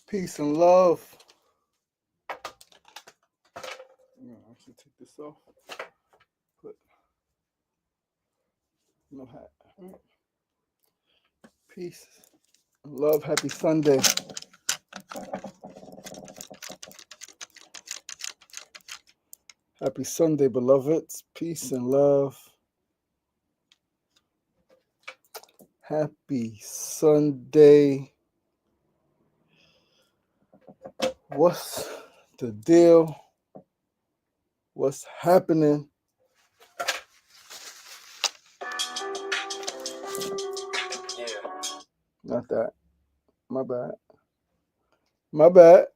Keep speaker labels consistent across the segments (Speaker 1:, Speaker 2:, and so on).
Speaker 1: Peace and love. I should take this off. Put no hat. All right. Peace and love. Happy Sunday. Happy Sunday, beloveds. Peace and love. Happy Sunday. What's the deal? What's happening? Not that. My bad. My bad.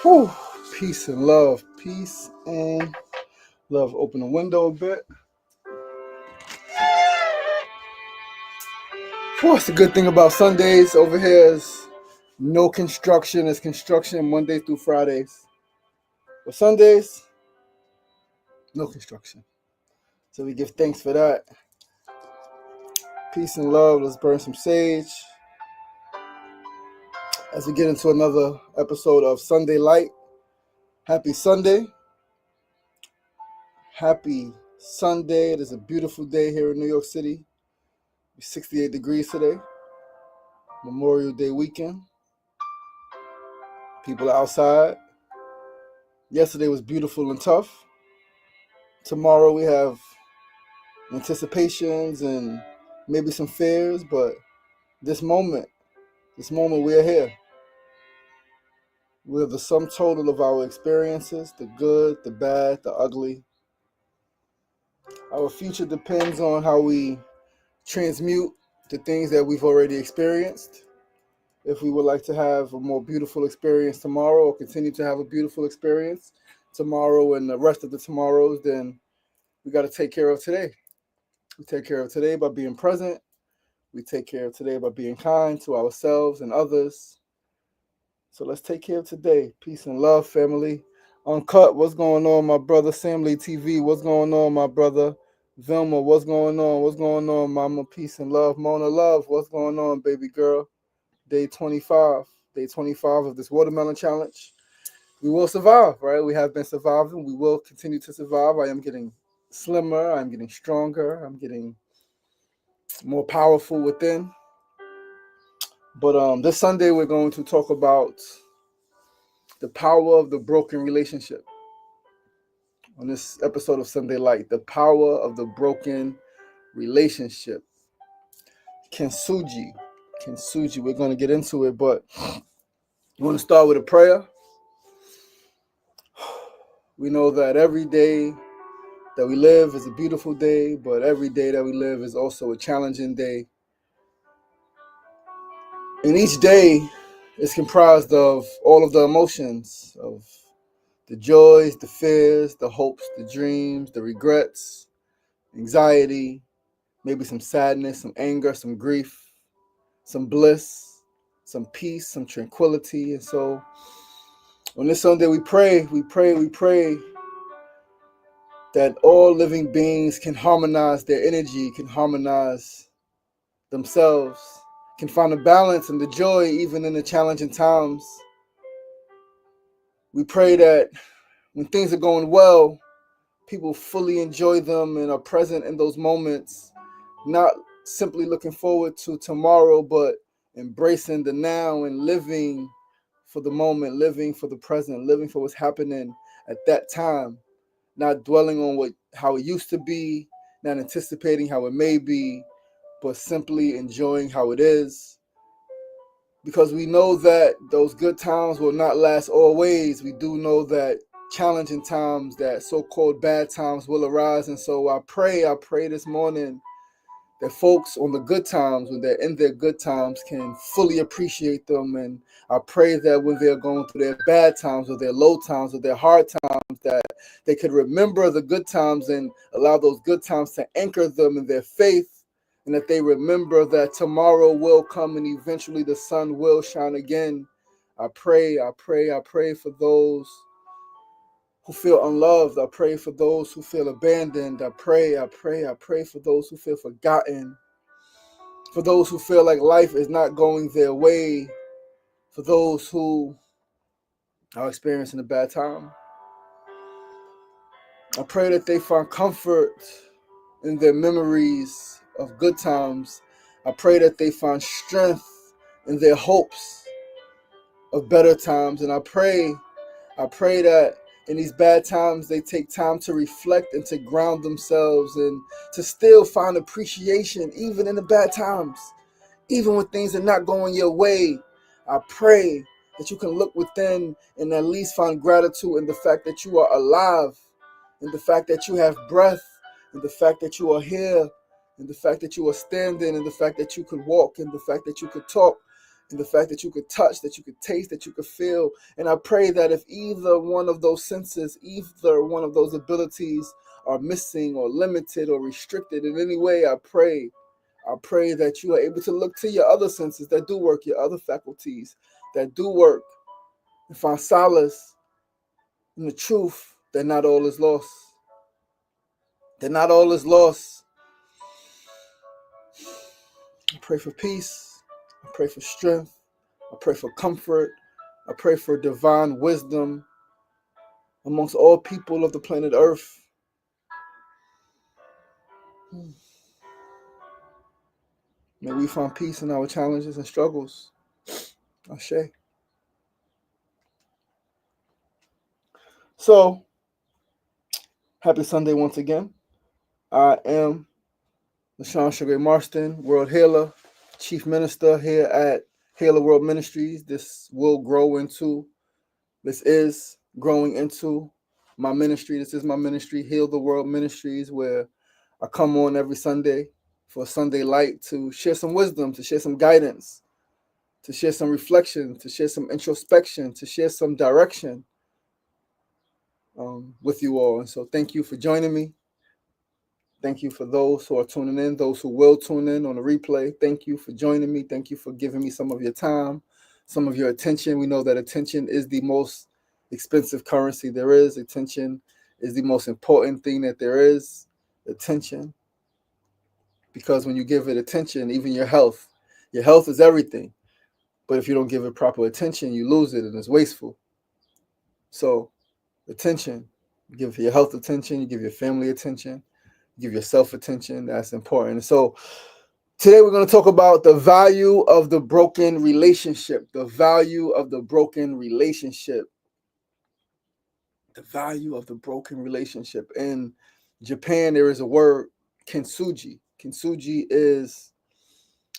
Speaker 1: Whew. Peace and love. Peace and love. Open the window a bit. What's the good thing about Sundays over here is no construction. It's construction Monday through Fridays. But Sundays, no construction. So we give thanks for that. Peace and love. Let's burn some sage. As we get into another episode of Sunday Light. Happy Sunday. Happy Sunday. It is a beautiful day here in New York City. It's 68 degrees today. Memorial Day weekend. People are outside. Yesterday was beautiful and tough. Tomorrow we have anticipations and maybe some fears, but this moment we are here. We're the sum total of our experiences, the good, the bad, the ugly. Our future depends on how we transmute the things that we've already experienced. If we would like to have a more beautiful experience tomorrow or continue to have a beautiful experience tomorrow and the rest of the tomorrows, then we got to take care of today. We take care of today by being present. We take care of today by being kind to ourselves and others. So let's take care of today. Peace and love, family. Uncut, what's going on, my brother? Sam Lee TV, what's going on, my brother? Vilma, what's going on? What's going on, mama? Peace and love. Mona Love, what's going on, baby girl? Day 25. Day 25 of this watermelon challenge. We will survive, right? We have been surviving. We will continue to survive. I am getting slimmer. I'm getting stronger. I'm getting more powerful within. But this Sunday, we're going to talk about the power of the broken relationship. On this episode of Sunday Light, the power of the broken relationship. Kintsugi. We're going to get into it, but we want to start with a prayer. We know that every day that we live is a beautiful day, but every day that we live is also a challenging day. And each day is comprised of all of the emotions, of the joys, the fears, the hopes, the dreams, the regrets, anxiety, maybe some sadness, some anger, some grief, some bliss, some peace, some tranquility. And so on this Sunday, we pray that all living beings can harmonize their energy, can harmonize themselves, can find the balance and the joy even in the challenging times. We pray that when things are going well, people fully enjoy them and are present in those moments, not simply looking forward to tomorrow, but embracing the now and living for the moment, living for the present, living for what's happening at that time, not dwelling on how it used to be, not anticipating how it may be, but simply enjoying how it is. Because we know that those good times will not last always. We do know that challenging times, that so-called bad times will arise. And so I pray this morning that folks on the good times, when they're in their good times, can fully appreciate them. And I pray that when they're going through their bad times or their low times or their hard times, that they could remember the good times and allow those good times to anchor them in their faith, and that they remember that tomorrow will come and eventually the sun will shine again. I pray for those who feel unloved. I pray for those who feel abandoned. I pray for those who feel forgotten, for those who feel like life is not going their way, for those who are experiencing a bad time. I pray that they find comfort in their memories of good times. I pray that they find strength in their hopes of better times. And I pray that in these bad times, they take time to reflect and to ground themselves and to still find appreciation even in the bad times. Even when things are not going your way, I pray that you can look within and at least find gratitude in the fact that you are alive, in the fact that you have breath, in the fact that you are here, in the fact that you are standing, in the fact that you could walk, in the fact that you could talk, in the fact that you could touch, that you could taste, that you could feel. And I pray that if either one of those senses, either one of those abilities are missing or limited or restricted in any way, I pray that you are able to look to your other senses that do work, your other faculties that do work, and find solace in the truth that not all is lost. That not all is lost. I pray for peace. I pray for strength. I pray for comfort. I pray for divine wisdom amongst all people of the planet Earth. May we find peace in our challenges and struggles. Ashe. So, happy Sunday once again. I am LaShawn Sugar Marston, World Healer, Chief Minister here at Healer World Ministries. This is growing into my ministry. This is my ministry, Heal the World Ministries, where I come on every Sunday for Sunday Light to share some wisdom, to share some guidance, to share some reflection, to share some introspection, to share some direction with you all. And so thank you for joining me. Thank you for those who are tuning in, those who will tune in on the replay. Thank you for joining me. Thank you for giving me some of your time, some of your attention. We know that attention is the most expensive currency there is. Attention is the most important thing that there is. Attention. Because when you give it attention, even your health is everything. But if you don't give it proper attention, you lose it and it's wasteful. So attention, you give your health attention, you give your family attention, give yourself attention. That's important. So today we're going to talk about the value of the broken relationship. The value of the broken relationship. The value of the broken relationship. In Japan, there is a word, Kintsugi. Kintsugi is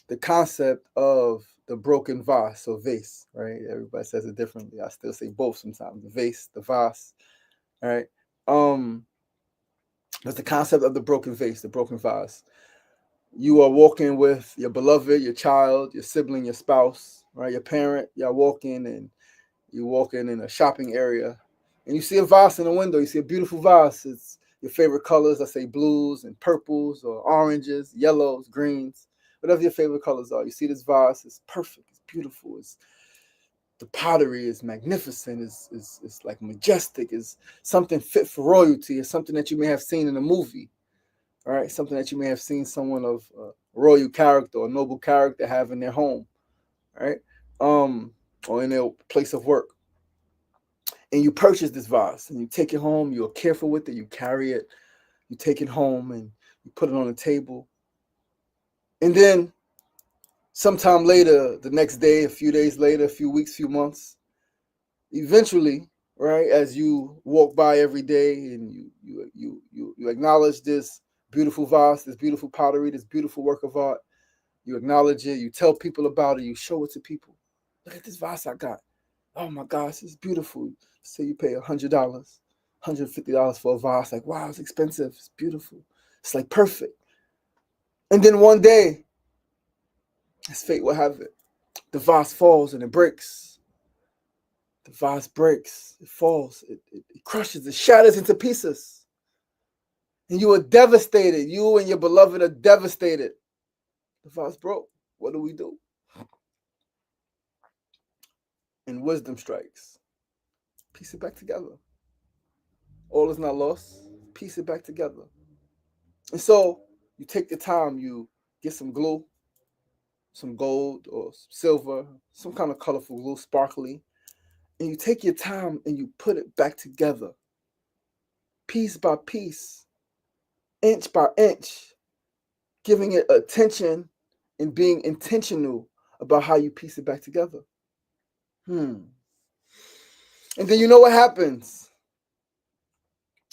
Speaker 1: the concept of the broken vase, so vase, right? Everybody says it differently. I still say both sometimes. The vase, the vase, all right? That's the concept of the broken vase, the broken vase. You are walking with your beloved, your child, your sibling, your spouse, right? Your parent. You're walking in a shopping area, and you see a vase in the window. You see a beautiful vase. It's your favorite colors. I say blues and purples or oranges, yellows, greens, whatever your favorite colors are. You see this vase. It's perfect. It's beautiful. The pottery is magnificent. It's like majestic. It's something fit for royalty. It's something that you may have seen in a movie. All right, something that you may have seen someone of royal character or noble character have in their home, right? Or in their place of work. And you purchase this vase and you take it home. You're careful with it. You carry it. You take it home and you put it on the table. And then sometime later, the next day, a few days later, a few weeks, few months, eventually, right, as you walk by every day and you acknowledge this beautiful vase, this beautiful pottery, this beautiful work of art, you acknowledge it, you tell people about it, you show it to people. Look at this vase I got. Oh my gosh, it's beautiful. Say you pay $100, $150 for a vase. Like, wow, it's expensive. It's beautiful. It's like perfect. And then one day, as fate will have it, the vase falls and it breaks. The vase breaks. It falls. It crushes. It shatters into pieces. And you are devastated. You and your beloved are devastated. The vase broke. What do we do? And wisdom strikes. Piece it back together. All is not lost. Piece it back together. And so you take the time, you get some glue, some gold or silver, some kind of colorful glue, sparkly, and you take your time and you put it back together, piece by piece, inch by inch, giving it attention and being intentional about how you piece it back together. And then you know what happens?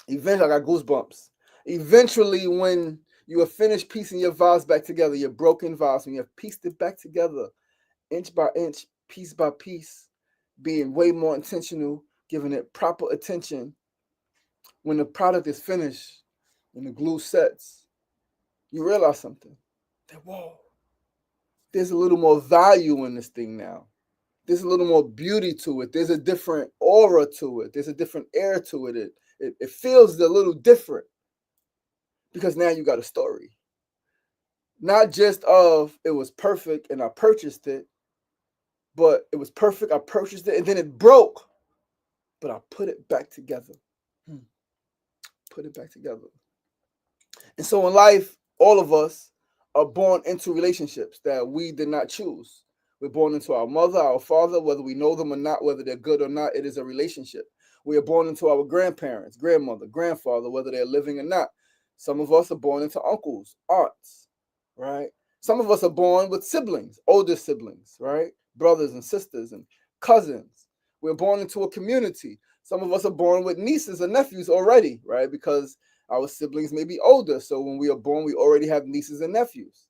Speaker 1: Eventually, I got goosebumps. Eventually, when you have finished piecing your vase back together, your broken vase, when you have pieced it back together, inch by inch, piece by piece, being way more intentional, giving it proper attention, when the product is finished and the glue sets, you realize something. That, whoa, there's a little more value in this thing now. There's a little more beauty to it. There's a different aura to it. There's a different air to it. It feels a little different because now you got a story. Not just of it was perfect and I purchased it, but it was perfect, I purchased it, and then it broke, but I put it back together. Put it back together. And so in life, all of us are born into relationships that we did not choose. We're born into our mother, our father, whether we know them or not, whether they're good or not, it is a relationship. We are born into our grandparents, grandmother, grandfather, whether they're living or not. Some of us are born into uncles, aunts, right? Some of us are born with siblings, older siblings, right? Brothers and sisters and cousins. We're born into a community. Some of us are born with nieces and nephews already, right? Because our siblings may be older. So when we are born, we already have nieces and nephews,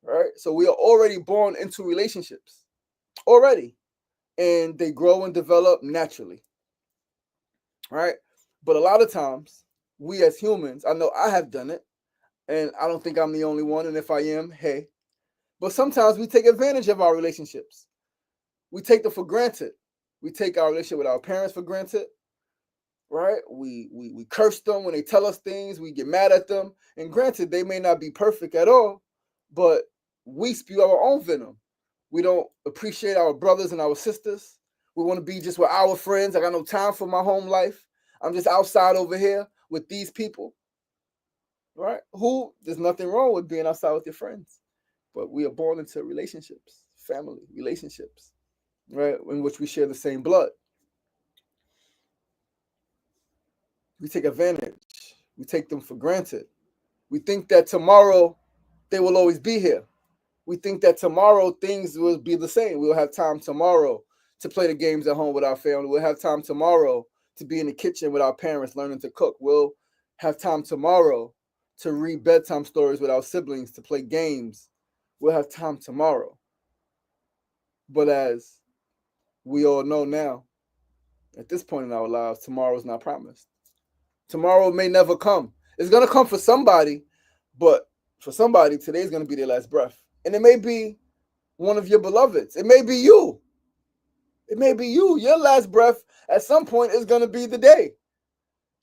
Speaker 1: right? So we are already born into relationships already. And they grow and develop naturally, right? But a lot of times, we as humans, I know I have done it, and I don't think I'm the only one. And if I am, hey. But sometimes we take advantage of our relationships. We take them for granted. We take our relationship with our parents for granted, right? We curse them when they tell us things. We get mad at them. And granted, they may not be perfect at all, but we spew our own venom. We don't appreciate our brothers and our sisters. We want to be just with our friends. I got no time for my home life. I'm just outside over here with these people, right? There's nothing wrong with being outside with your friends, but we are born into relationships, family relationships, right? In which we share the same blood. We take advantage. We take them for granted. We think that tomorrow they will always be here. We think that tomorrow things will be the same. We'll have time tomorrow to play the games at home with our family. We'll have time tomorrow to be in the kitchen with our parents learning to cook. We'll have time tomorrow to read bedtime stories with our siblings, to play games. We'll have time tomorrow. But as we all know now, at this point in our lives, tomorrow is not promised. Tomorrow may never come. It's going to come for somebody, but for somebody, today's going to be their last breath. And it may be one of your beloveds. It may be you. It may be you. Your last breath at some point is going to be the day.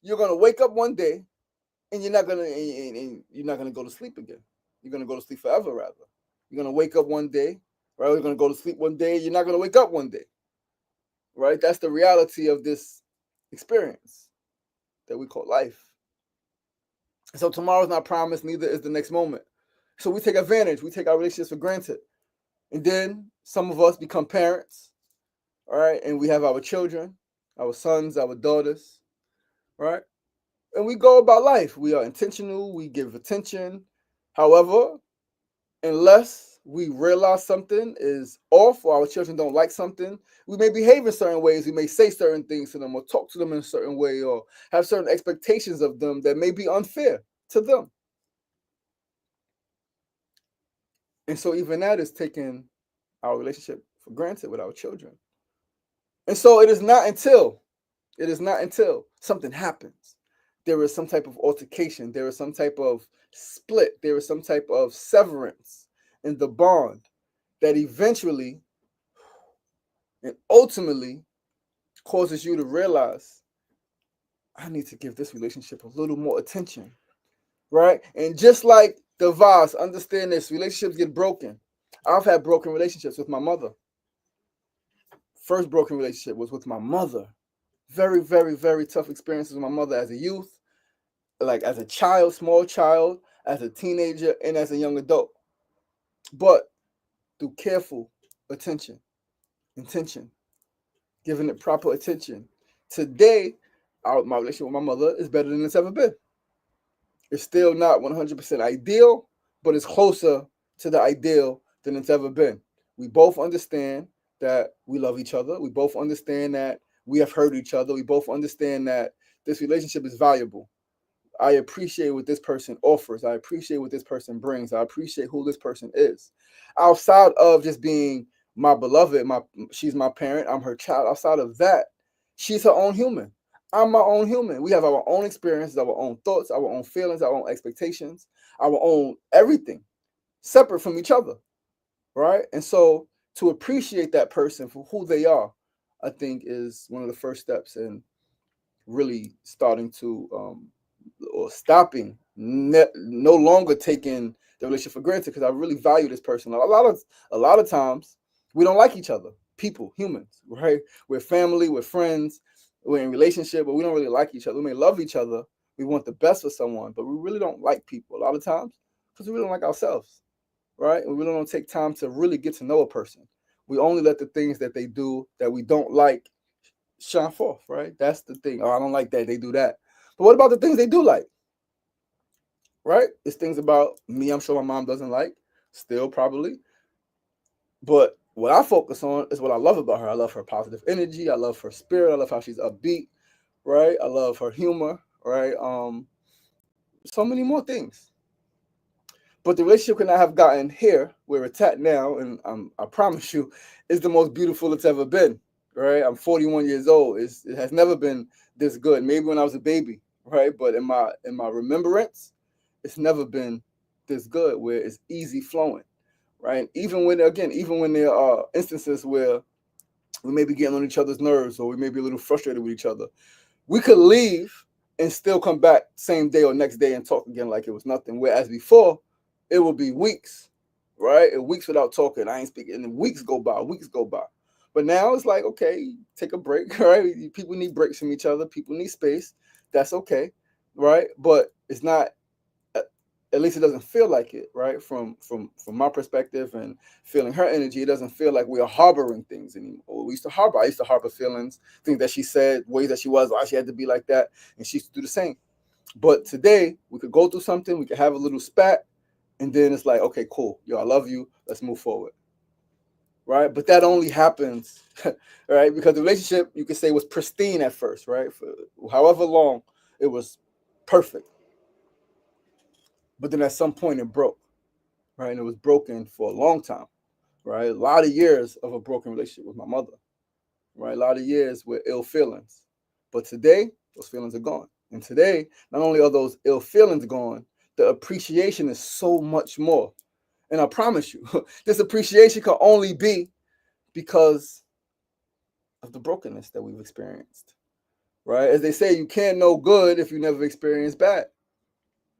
Speaker 1: You're going to wake up one day and you're not going to go to sleep again. You're going to go to sleep forever, rather. You're going to wake up one day, right? You're going to go to sleep one day. You're not going to wake up one day, right? That's the reality of this experience that we call life. So tomorrow's not promised, neither is the next moment. So we take advantage. We take our relationships for granted. And then some of us become parents, all right? And we have our children, our sons, our daughters, right? And we go about life. We are intentional. We give attention. However, unless we realize something is off or our children don't like something, we may behave in certain ways. We may say certain things to them or talk to them in a certain way or have certain expectations of them that may be unfair to them. And so even that is taking our relationship for granted with our children. And so it is not until something happens, there is some type of altercation, there is some type of split, there is some type of severance in the bond that eventually and ultimately causes you to realize, I need to give this relationship a little more attention, right? And just like the vase, understand this, relationships get broken. I've had broken relationships with my mother. First broken relationship was with my mother. Very, very, very tough experiences with my mother as a youth, like as a child, small child, as a teenager, and as a young adult. But through careful attention, intention, giving it proper attention, today, my relationship with my mother is better than it's ever been. It's still not 100% ideal, but it's closer to the ideal than it's ever been. We both understand that we love each other. We both understand that we have hurt each other. We both understand that this relationship is valuable. I appreciate what this person offers. I appreciate what this person brings. I appreciate who this person is. Outside of just being my beloved, she's my parent, I'm her child. Outside of that, she's her own human. I'm my own human. We have our own experiences, our own thoughts, our own feelings, our own expectations, our own everything, separate from each other, right? And so to appreciate that person for who they are, I think is one of the first steps in really starting to or stopping, no longer taking the relationship for granted, because I really value this person. A lot of times we don't like each other. People, humans, right? We're family, we're friends, we're in relationship, but we don't really like each other. We may love each other. We want the best for someone, but we really don't like people a lot of times because we really don't like ourselves, right? And we really don't take time to really get to know a person. We only let the things that they do that we don't like shine forth, right? That's the thing. Oh, I don't like that. They do that. But what about the things they do like, right? It's things about me I'm sure my mom doesn't like, still probably. But what I focus on is what I love about her. I love her positive energy. I love her spirit. I love how she's upbeat, right? I love her humor, right? So many more things. But the relationship could not have gotten here where it's at now, and I promise you, is the most beautiful it's ever been. Right? I'm 41 years old. It has never been this good. Maybe when I was a baby, right? But in my remembrance, it's never been this good where it's easy flowing, right? Even when there are instances where we may be getting on each other's nerves or we may be a little frustrated with each other, we could leave and still come back same day or next day and talk again like it was nothing. Whereas before, it would be weeks, right? And weeks without talking. I ain't speaking, and then weeks go by. But now it's like, okay, take a break, right? People need breaks from each other. People need space. That's okay, right? But it's not. At least it doesn't feel like it, right? From my perspective and feeling her energy, it doesn't feel like we are harboring things anymore. We used to harbor. I used to harbor feelings, things that she said, ways that she was, why she had to be like that, and she used to do the same. But today we could go through something, we could have a little spat, and then it's like, okay, cool, yo, I love you. Let's move forward, right? But that only happens, right? Because the relationship, you could say, was pristine at first, right? For however long, it was perfect. But then at some point, it broke, right? And it was broken for a long time, right? A lot of years of a broken relationship with my mother, right? A lot of years with ill feelings. But today, those feelings are gone. And today, not only are those ill feelings gone, the appreciation is so much more. And I promise you, this appreciation can only be because of the brokenness that we've experienced, right? As they say, you can't know good if you never experience bad.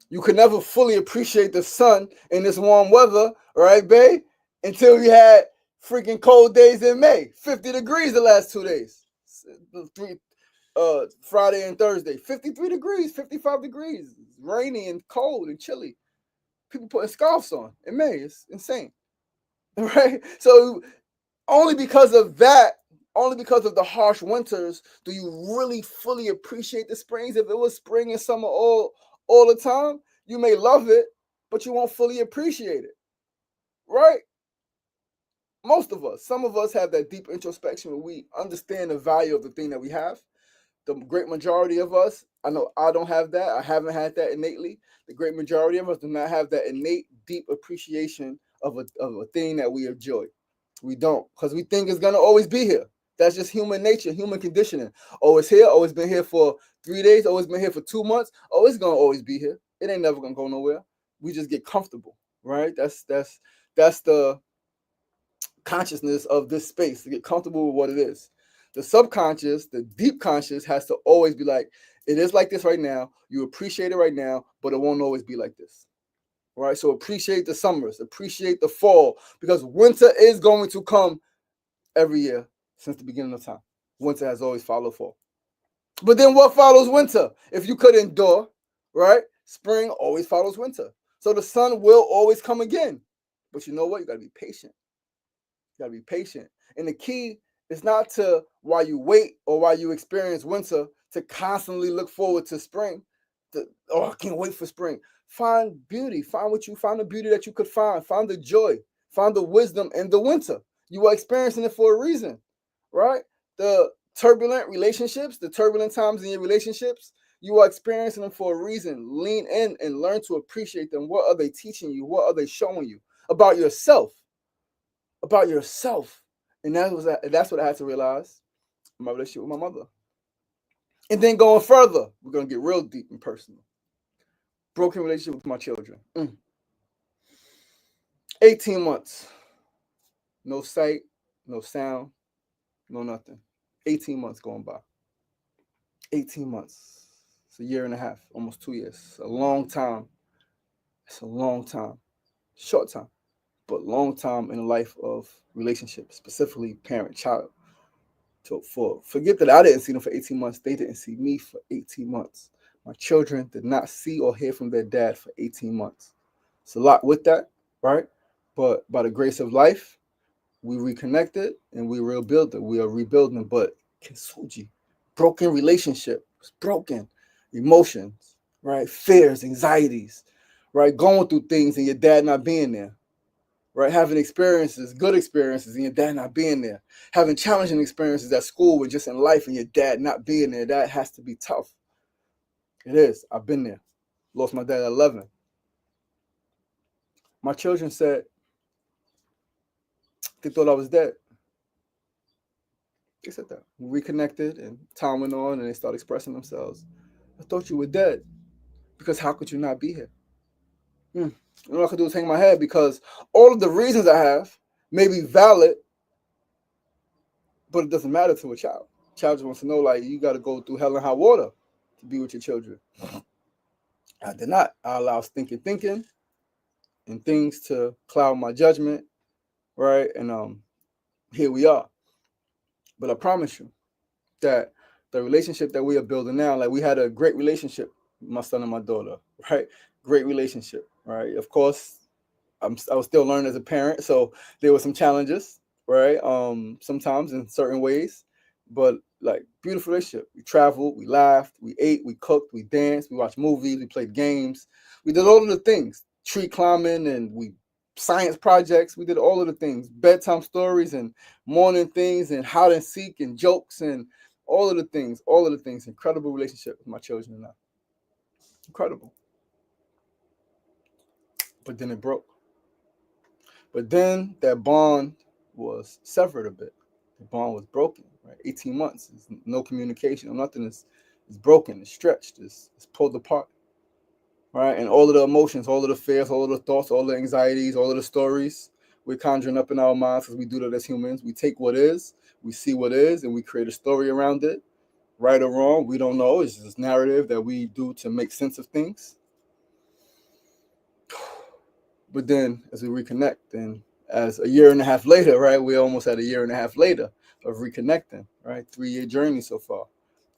Speaker 1: You can never fully appreciate the sun in this warm weather, right, babe? Until we had freaking cold days in May, 50 degrees the last 2 days, Friday and Thursday, 53 degrees, 55 degrees, it's rainy and cold and chilly. People putting scarves on in May. It's insane, right? So only because of that, only because of the harsh winters, do you really fully appreciate the springs. If it was spring and summer all the time, you may love it, but you won't fully appreciate it, right? Most of us, some of us have that deep introspection where we understand the value of the thing that we have. The great majority of us, I know I don't have that. I haven't had that innately. The great majority of us do not have that innate, deep appreciation of a thing that we enjoy. We don't, because we think it's gonna always be here. That's just human nature, human conditioning. Oh, it's here. Oh, it's been here for 3 days. Oh, it's been here for 2 months. Oh, it's gonna always be here. It ain't never gonna go nowhere. We just get comfortable, right? That's the consciousness of this space, to get comfortable with what it is. The subconscious, the deep conscious, has to always be like, it is like this right now. You appreciate it right now, but it won't always be like this. Right? So appreciate the summers, appreciate the fall, because winter is going to come every year since the beginning of time. Winter has always followed fall. But then what follows winter? If you could endure, right? Spring always follows winter. So the sun will always come again. But you know what? You got to be patient. You got to be patient. And the key is not to, while you wait or while you experience winter, to constantly look forward to spring. Oh, I can't wait for spring. Find beauty. Find the beauty that you could find. Find the joy. Find the wisdom in the winter. You are experiencing it for a reason, right? The turbulent relationships, the turbulent times in your relationships, you are experiencing them for a reason. Lean in and learn to appreciate them. What are they teaching you? What are they showing you about yourself? About yourself. And that's what I had to realize in my relationship with my mother. And then going further, we're going to get real deep and personal. Broken relationship with my children. 18 months. No sight, no sound, no nothing. 18 months going by. 18 months. It's a year and a half, almost 2 years. It's a long time. It's a long time. Short time, but long time in the life of relationships, specifically parent-child. So forget that I didn't see them for 18 months. They didn't see me for 18 months. My children did not see or hear from their dad for 18 months. It's a lot with that, right? But by the grace of life, we reconnected and we rebuilt it. We are rebuilding. But Kintsugi, broken relationship, it's broken. Emotions, right? Fears, anxieties, right? Going through things and your dad not being there, right? Having experiences, good experiences, and your dad not being there. Having challenging experiences at school or just in life and your dad not being there. That has to be tough. It is. I've been there. Lost my dad at 11. My children said they thought I was dead. They said that. We reconnected and time went on and they started expressing themselves. I thought you were dead because how could you not be here? All I could do is hang my head because all of the reasons I have may be valid, but it doesn't matter to a child. Child just wants to know, like, you got to go through hell and high water to be with your children. I did not. I allowed thinking and things to cloud my judgment, right? And here we are. But I promise you that the relationship that we are building now, like we had a great relationship, my son and my daughter, right? Great relationship, right? Of course, I was still learning as a parent, so there were some challenges, right? Sometimes in certain ways, but like beautiful relationship. We traveled, we laughed, we ate, we cooked, we danced, we watched movies, we played games, we did all of the things, tree climbing, and we science projects. We did all of the things, bedtime stories and morning things, and hide and seek and jokes and all of the things, all of the things. Incredible relationship with my children and I. Incredible. But then it broke. But then that bond was severed a bit. The bond was broken, right? 18 months, there's no communication, nothing is broken, it's stretched, it's pulled apart, right? And all of the emotions, all of the fears, all of the thoughts, all the anxieties, all of the stories we're conjuring up in our minds because we do that as humans. We take what is, we see what is, and we create a story around it. Right or wrong, we don't know. It's this narrative that we do to make sense of things. But then as we reconnect, and as a year and a half later, right, we're almost at a year and a half later of reconnecting, right? 3-year journey so far.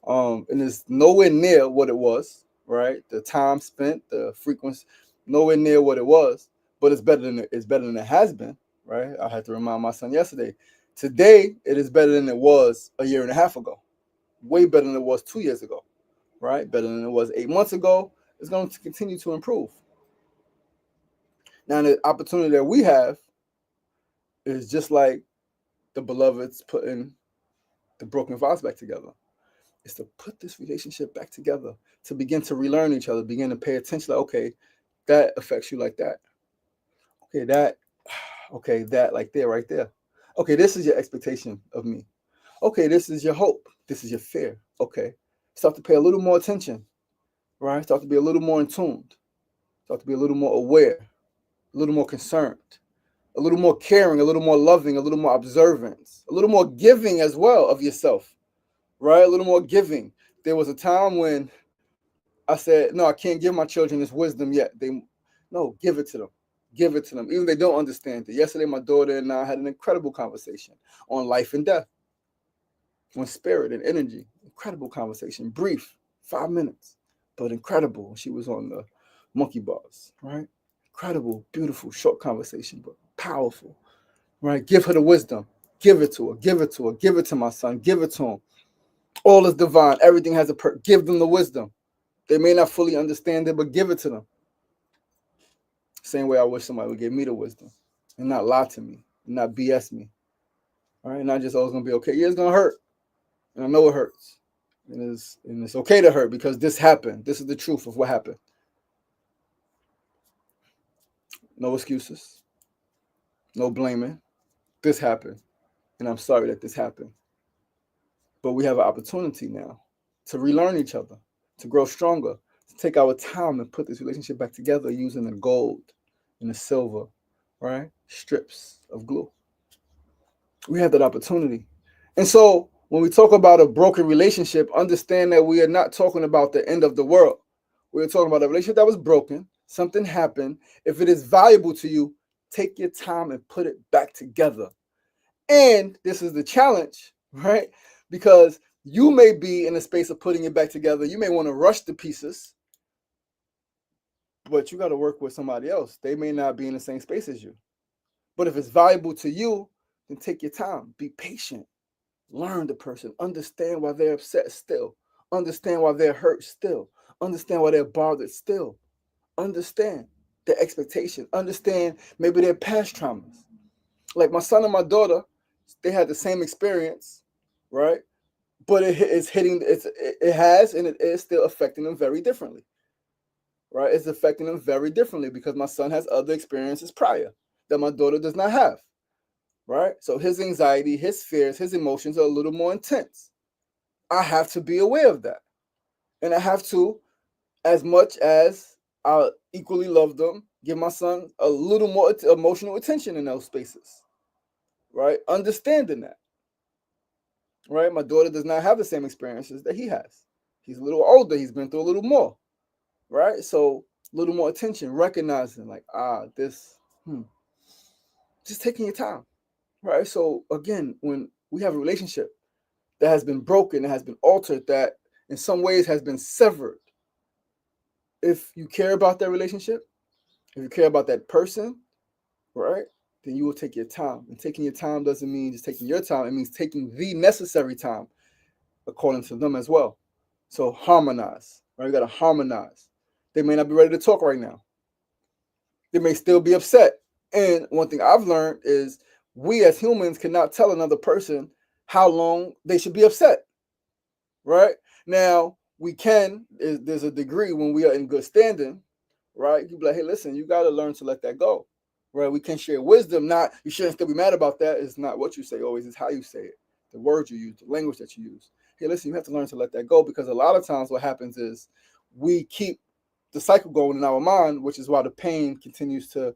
Speaker 1: And it's nowhere near what it was, right? The time spent, the frequency, nowhere near what it was, but it's better than it has been, right? I had to remind my son yesterday. Today, it is better than it was a year and a half ago. Way better than it was 2 years ago, right? Better than it was 8 months ago. It's going to continue to improve. Now, the opportunity that we have is just like the beloveds putting the broken vows back together. Is to put this relationship back together, to begin to relearn each other, begin to pay attention. Like, okay, that affects you like that. Okay, that like there, right there. Okay, this is your expectation of me. Okay, this is your hope. This is your fear. Okay, start to pay a little more attention, right? Start to be a little more in tuned. Start to be a little more aware, a little more concerned, a little more caring, a little more loving, a little more observant, a little more giving as well of yourself, right? A little more giving. There was a time when I said, no, I can't give my children this wisdom yet. No, give it to them. Give it to them. Even if they don't understand it. Yesterday, my daughter and I had an incredible conversation on life and death, on spirit and energy, Incredible conversation, brief, 5 minutes, but incredible. She was on the monkey bars, right? Incredible, beautiful, short conversation, but powerful, right? Give her the wisdom. Give it to her. Give it to her. Give it to my son. Give it to him. All is divine. Everything has a give them the wisdom. They may not fully understand it, but give it to them. Same way I wish somebody would give me the wisdom and not lie to me and not BS me. All right, not just, oh, it's gonna be okay. Yeah, it's gonna hurt, and I know it hurts, and it's okay to hurt because this happened. This is the truth of what happened. No excuses, no blaming. This happened, and I'm sorry that this happened. But we have an opportunity now to relearn each other, to grow stronger, to take our time and put this relationship back together using the gold and the silver, right? Strips of glue. We have that opportunity. And so when we talk about a broken relationship, understand that we are not talking about the end of the world. We're talking about a relationship that was broken, something happened. If it is valuable to you, take your time and put it back together. And this is the challenge, right? Because you may be in a space of putting it back together. You may want to rush the pieces, but you got to work with somebody else. They may not be in the same space as you. But if it's valuable to you, then take your time. Be patient. Learn the person. Understand why they're upset still. Understand why they're hurt still. Understand why they're bothered still. Understand their expectation. Understand maybe their past traumas. Like my son and my daughter, they had the same experience, right? But it has and it is still affecting them very differently, right? It's affecting them very differently because my son has other experiences prior that my daughter does not have, right? So his anxiety, his fears, his emotions are a little more intense. I have to be aware of that. And I have to, as much as I equally love them, give my son a little more emotional attention in those spaces, right? Understanding that, right? My daughter does not have the same experiences that he has. He's a little older. He's been through a little more, right? So a little more attention, recognizing like, just taking your time, right? So again, when we have a relationship that has been broken, that has been altered, that in some ways has been severed, if you care about that relationship, if you care about that person, right, then you will take your time. And taking your time doesn't mean just taking your time. It means taking the necessary time according to them as well. So harmonize, right? You got to harmonize. They may not be ready to talk right now. They may still be upset. And one thing I've learned is we as humans cannot tell another person how long they should be upset, right? Now, we can, there's a degree when we are in good standing, right? You be like, hey, listen, you got to learn to let that go, right? We can share wisdom. Not, you shouldn't still be mad about that. It's not what you say always, it's how you say it, the words you use, the language that you use. Hey, listen, you have to learn to let that go because a lot of times what happens is we keep the cycle going in our mind, which is why the pain continues to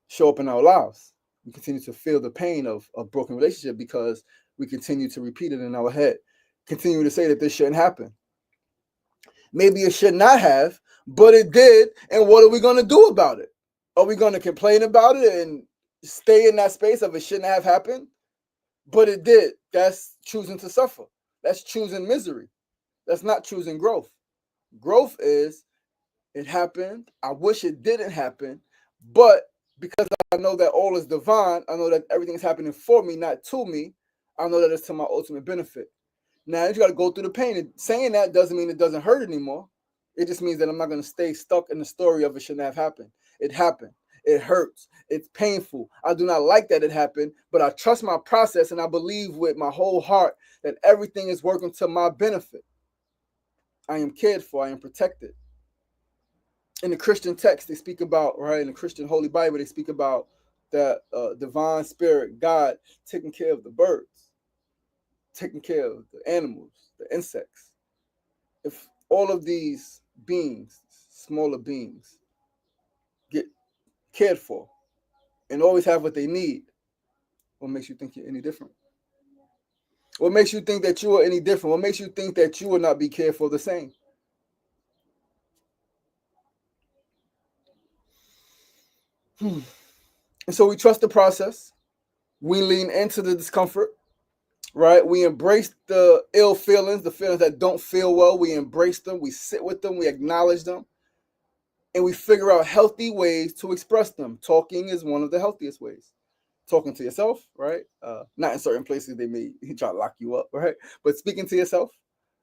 Speaker 1: show up in our lives. We continue to feel the pain of a broken relationship because we continue to repeat it in our head, continue to say that this shouldn't happen. Maybe it should not have, but it did. And what are we going to do about it? Are we going to complain about it and stay in that space of it shouldn't have happened? But it did. That's choosing to suffer. That's choosing misery. That's not choosing growth. Growth is it happened. I wish it didn't happen, but because I know that all is divine, I know that everything is happening for me, not to me. I know that it's to my ultimate benefit. Now you got to go through the pain. And saying that doesn't mean it doesn't hurt anymore. It just means that I'm not going to stay stuck in the story of it shouldn't have happened. It happened. It hurts. It's painful. I do not like that it happened, but I trust my process and I believe with my whole heart that everything is working to my benefit. I am cared for. I am protected. In the Christian text, they speak about, right, in the Christian Holy Bible, they speak about the divine spirit, God, taking care of the birds, taking care of the animals, the insects. If all of these beings, smaller beings, get cared for and always have what they need, what makes you think you're any different? What makes you think that you are any different? What makes you think that you will not be cared for the same? And so we trust the process. We lean into the discomfort. right? We embrace the ill feelings, the feelings that don't feel well. We embrace them. We sit with them. We acknowledge them. And we figure out healthy ways to express them. Talking is one of the healthiest ways. Talking to yourself, right? Not in certain places they may try to lock you up, right? But speaking to yourself,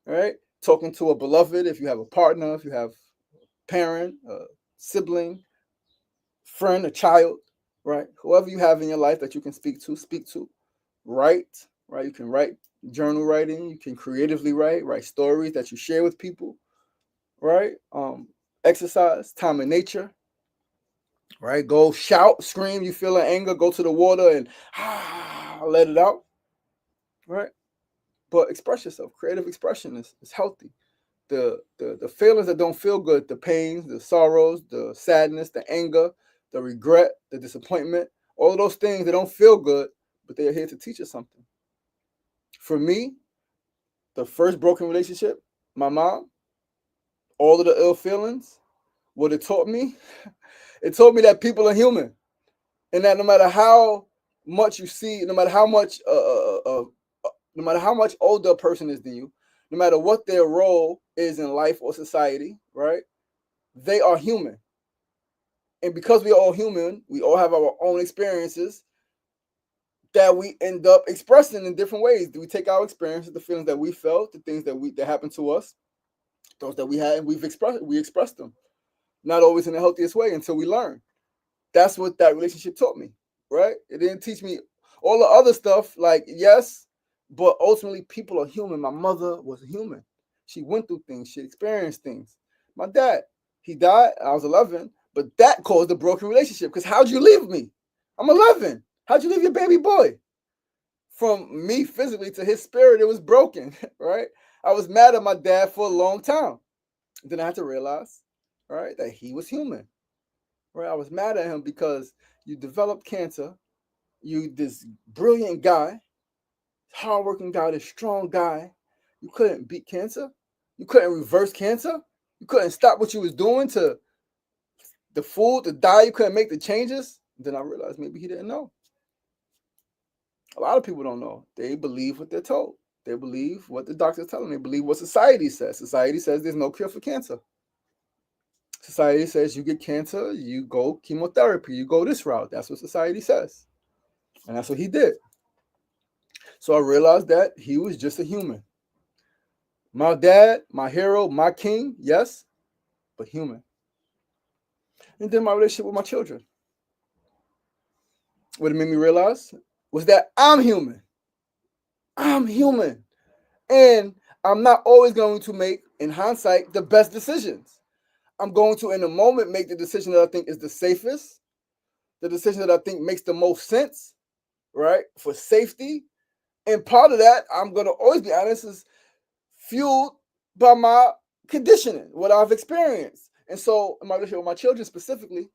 Speaker 1: right? Talking to a beloved, if you have a partner, if you have a parent, a sibling, friend, a child, right? Whoever you have in your life that you can speak to, speak to. Write, right? You can write journal writing. You can creatively write stories that you share with people, right? Exercise, time in nature, right? Go shout, scream. You feel anger, go to the water and let it out, right? But express yourself. Creative expression is healthy. The feelings that don't feel good, the pains, the sorrows, the sadness, the anger, the regret, the disappointment, all of those things that don't feel good, but they are here to teach us something. For me, the first broken relationship, my mom, all of the ill feelings, what it taught me, it taught me that people are human, and that no matter how much you see, no matter how much older a person is than you, no matter what their role is in life or society, right? They are human. And because we are all human, we all have our own experiences that we end up expressing in different ways. We take our experiences, the feelings that we felt, the things that happened to us, those that we had, and we expressed them. Not always in the healthiest way until we learn. That's what that relationship taught me, right? It didn't teach me all the other stuff, like, yes, but ultimately people are human. My mother was a human. She went through things, she experienced things. My dad, he died, I was 11, but that caused a broken relationship because how'd you leave me? I'm 11. How'd you leave your baby boy? From me physically to his spirit, it was broken, right? I was mad at my dad for a long time. Then I had to realize, right, that he was human, right? I was mad at him because you developed cancer. You this brilliant guy, hardworking guy, this strong guy. You couldn't beat cancer. You couldn't reverse cancer. You couldn't stop what you was doing to the food, the diet. You couldn't make the changes. Then I realized maybe he didn't know. A lot of people don't know. They believe what they're told. They believe what the doctors tell them. They believe what society says. Society says there's no cure for cancer. Society says you get cancer, you go chemotherapy, you go this route. That's what society says. And that's what he did. So I realized that he was just a human. My dad, my hero, my king, yes, but human. And then my relationship with my children. What it made me realize was that I'm human. I'm human. And I'm not always going to make, in hindsight, the best decisions. I'm going to, in the moment, make the decision that I think is the safest, the decision that I think makes the most sense, right, for safety. And part of that, I'm going to always be honest, is fueled by my conditioning, what I've experienced. And so, in my relationship with my children specifically,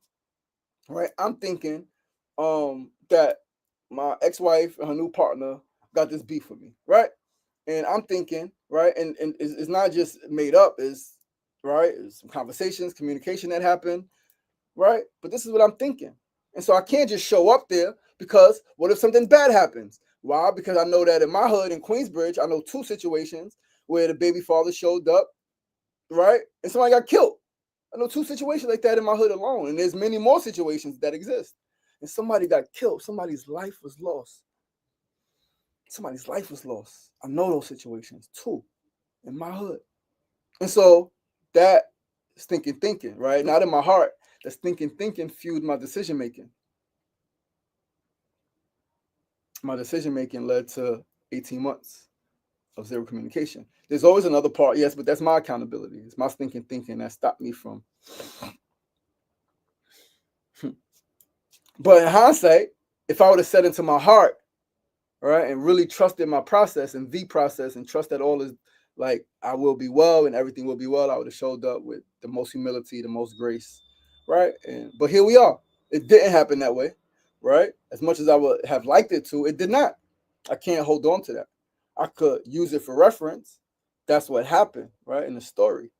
Speaker 1: right, I'm thinking that my ex-wife and her new partner got this beef with me, right? And I'm thinking, right, and it's not just made up, it's right, it's some conversations, communication that happened, right? But this is what I'm thinking. And so I can't just show up there because what if something bad happens? Why? Because I know that in my hood in Queensbridge, I know two situations where the baby father showed up, right? And somebody got killed. I know two situations like that in my hood alone. And there's many more situations that exist. And somebody got killed. Somebody's life was lost. Somebody's life was lost. I know those situations too in my hood. And so that thinking, right? Not in my heart. That's thinking fueled my decision making. My decision making led to 18 months of zero communication. There's always another part, yes, but that's my accountability. It's my thinking that stopped me from. But in hindsight, if I would have set into my heart, right, and really trusted my process and the process and trust that all is like I will be well and everything will be well, I would have showed up with the most humility, the most grace, right? And but here we are. It didn't happen that way, right? As much as I would have liked it to, it did not. I can't hold on to that. I could use it for reference. That's what happened, right, in the story.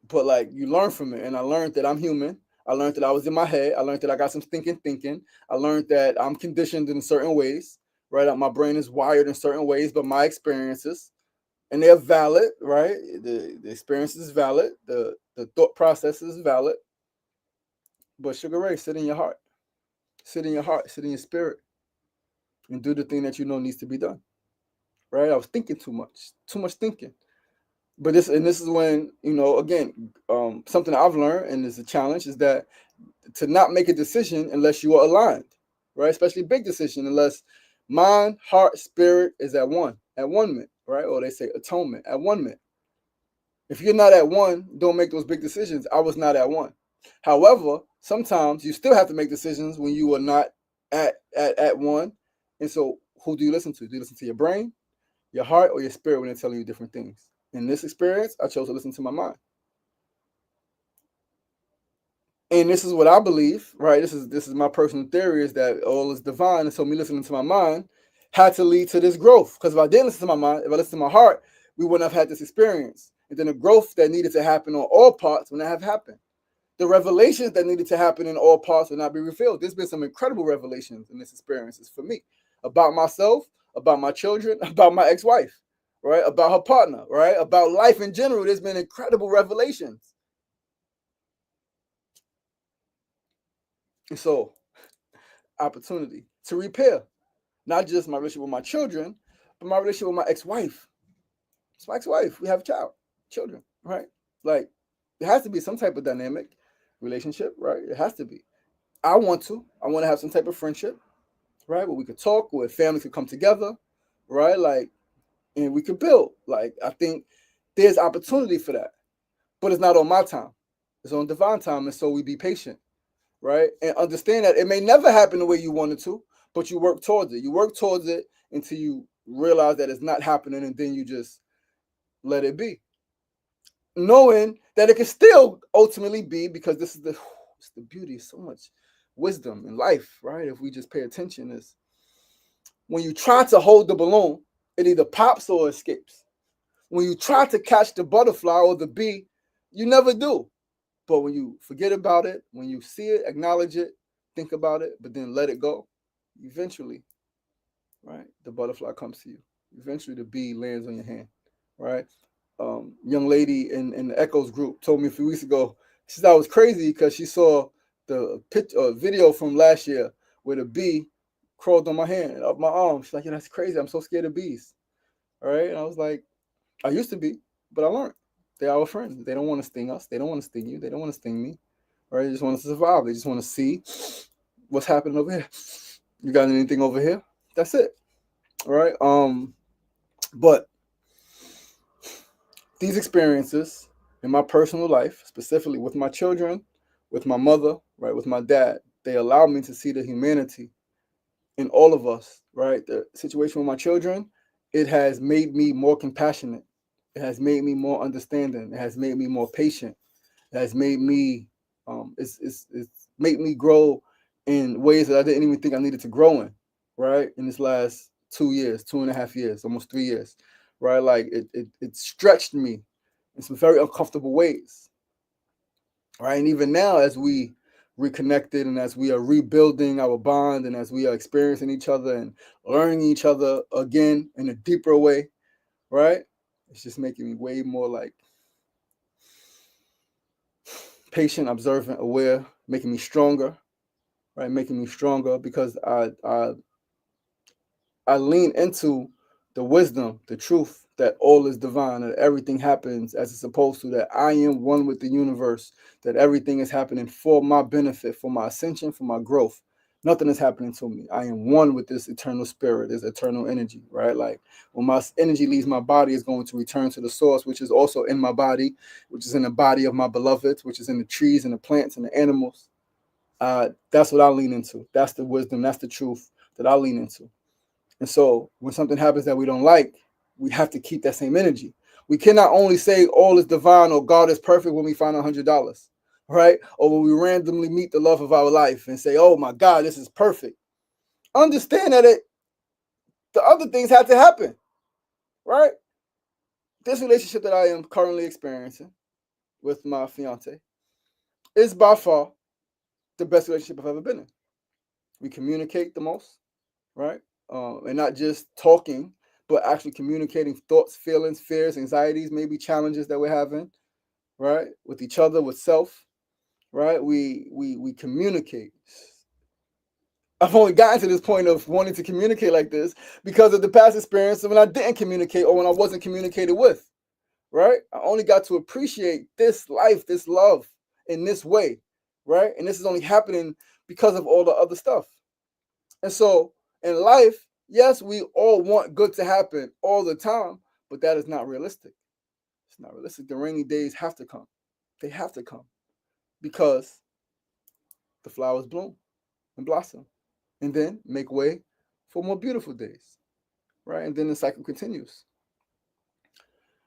Speaker 1: But like you learn from it, and I learned that I'm human. I learned that I was in my head. I learned that I got some thinking. I learned that I'm conditioned in certain ways, right? My brain is wired in certain ways, but my experiences, and they're valid, right? The experience is valid. The thought process is valid. But Sugar Ray, sit in your heart. Sit in your heart. Sit in your spirit. And do the thing that you know needs to be done. Right? I was thinking too much. Too much thinking. But this is when, again, something I've learned and is a challenge is that to not make a decision unless you are aligned, right? Especially big decision, unless mind, heart, spirit is at one, right? Or they say atonement, at one. If you're not at one, don't make those big decisions. I was not at one. However, sometimes you still have to make decisions when you are not at one. And so who do you listen to? Do you listen to your brain, your heart, or your spirit when they're telling you different things? In this experience, I chose to listen to my mind. And this is what I believe, right? This is my personal theory, is that all is divine. And so me listening to my mind had to lead to this growth. Because if I didn't listen to my mind, if I listened to my heart, we wouldn't have had this experience. And then the growth that needed to happen on all parts would not have happened. The revelations that needed to happen in all parts would not be revealed. There's been some incredible revelations in this experiences for me about myself, about my children, about my ex-wife, right? About her partner, right? About life in general. There's been incredible revelations. And so, opportunity to repair not just my relationship with my children, but my relationship with my ex-wife. It's my ex-wife. We have a child, children, right? Like, there has to be some type of dynamic relationship, right? It has to be. I want to have some type of friendship, right? Where we could talk, where families could come together, right? Like, and we could build. Like, I think there's opportunity for that, but it's not on my time. It's on divine time, and so we be patient, right? And understand that it may never happen the way you wanted to, but you work towards it. You work towards it until you realize that it's not happening, and then you just let it be, knowing that it can still ultimately be, because this is it's the beauty of so much wisdom in life, right? If we just pay attention, is when you try to hold the balloon, it either pops or escapes. When you try to catch the butterfly or the bee, you never do. But when you forget about it, when you see it, acknowledge it, think about it, but then let it go, eventually, right, the butterfly comes to you. Eventually, the bee lands on your hand, right? Young lady in the Echoes group told me a few weeks ago, she thought it was crazy because she saw the video from last year where the bee crawled on my hand, up my arm. She's like, yeah, that's crazy. I'm so scared of bees. All right. And I was like, I used to be, but I learned. They're our friends. They don't want to sting us. They don't want to sting you. They don't want to sting me. Right? They just want us to survive. They just want to see what's happening over here. You got anything over here? That's it. All right. But these experiences in my personal life, specifically with my children, with my mother, right, with my dad, they allow me to see the humanity in all of us, right? The situation with my children, it has made me more compassionate. It has made me more understanding. It has made me more patient. It has made me, it's made me grow in ways that I didn't even think I needed to grow in, right? In this last 2 years, 2.5 years, almost 3 years, right? Like it stretched me in some very uncomfortable ways, right? And even now, as we reconnected and as we are rebuilding our bond and as we are experiencing each other and learning each other again in a deeper way, right? It's just making me way more like patient, observant, aware, making me stronger, right? Making me stronger because I lean into the wisdom, the truth that all is divine, that everything happens as it's supposed to, that I am one with the universe, that everything is happening for my benefit, for my ascension, for my growth. Nothing is happening to me. I am one with this eternal spirit, this eternal energy, right? Like when my energy leaves my body, it's going to return to the source, which is also in my body, which is in the body of my beloved, which is in the trees and the plants and the animals. That's what I lean into. That's the wisdom. That's the truth that I lean into. And so when something happens that we don't like, we have to keep that same energy. We cannot only say all is divine or God is perfect when we find $100, right? Or when we randomly meet the love of our life and say, oh my God, this is perfect. Understand that the other things had to happen, right? This relationship that I am currently experiencing with my fiance is by far the best relationship I've ever been in. We communicate the most, right? and not just talking, but actually communicating thoughts, feelings, fears, anxieties, maybe challenges that we're having, right, with each other, with self, right? We communicate. I've only gotten to this point of wanting to communicate like this because of the past experience of when I didn't communicate or when I wasn't communicated with, right? I only got to appreciate this life, this love in this way, right? And this is only happening because of all the other stuff. And so in life, yes, we all want good to happen all the time, but that is not realistic. It's not realistic. The rainy days have to come. They have to come because the flowers bloom and blossom and then make way for more beautiful days, right? And then the cycle continues.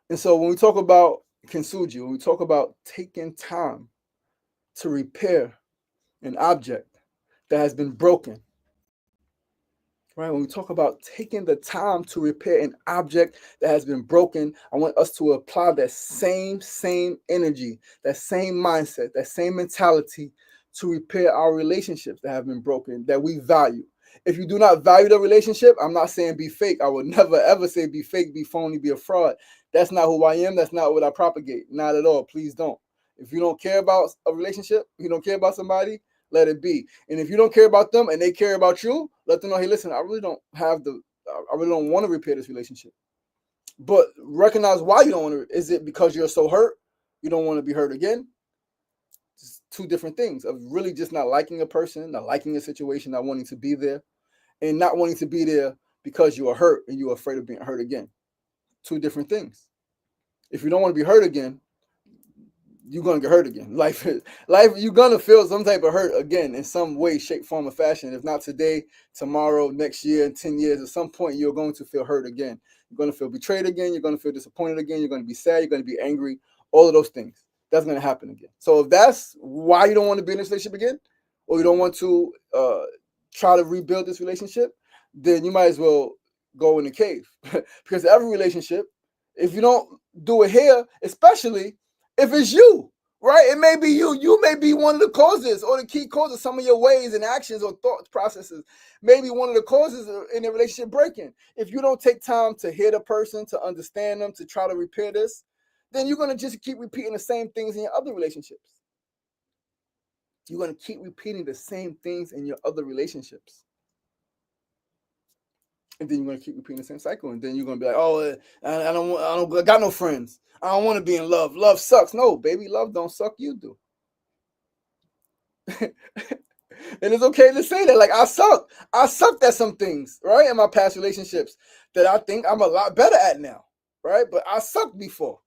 Speaker 1: And so when we talk about kintsugi, when we talk about taking time to repair an object that has been broken, right? When we talk about taking the time to repair an object that has been broken, I want us to apply that same energy, that same mindset, that same mentality to repair our relationships that have been broken, that we value. If you do not value the relationship, I'm not saying be fake. I would never ever say be fake, be phony, be a fraud. That's not who I am. That's not what I propagate. Not at all. Please don't. If you don't care about a relationship, you don't care about somebody, let it be. And if you don't care about them and they care about you, let them know, hey, listen, I really don't want to repair this relationship. But recognize why you don't want to. Is it because you're so hurt? You don't want to be hurt again? It's two different things of really just not liking a person, not liking a situation, not wanting to be there, and not wanting to be there because you are hurt and you're afraid of being hurt again. Two different things. If you don't want to be hurt again, you're gonna get hurt again. Life, you're gonna feel some type of hurt again in some way, shape, form, or fashion. If not today, tomorrow, next year, in 10 years, at some point, you're going to feel hurt again. You're gonna feel betrayed again. You're gonna feel disappointed again. You're gonna be sad. You're gonna be angry. All of those things. That's gonna happen again. So if that's why you don't want to be in this relationship again, or you don't want to try to rebuild this relationship, then you might as well go in the cave because every relationship, if you don't do it here, especially if it's you, right? It may be you. You may be one of the causes or the key causes. Some of your ways and actions or thought processes may be one of the causes in the relationship breaking. If you don't take time to hear the person, to understand them, to try to repair this, then you're going to just keep repeating the same things in your other relationships. You're going to keep repeating the same things in your other relationships. And then you're going to keep repeating the same cycle. And then you're going to be like, oh, I got no friends. I don't want to be in love. Love sucks. No, baby, love don't suck. You do. And it's okay to say that. Like, I suck. I sucked at some things, right? In my past relationships that I think I'm a lot better at now, right? But I sucked before.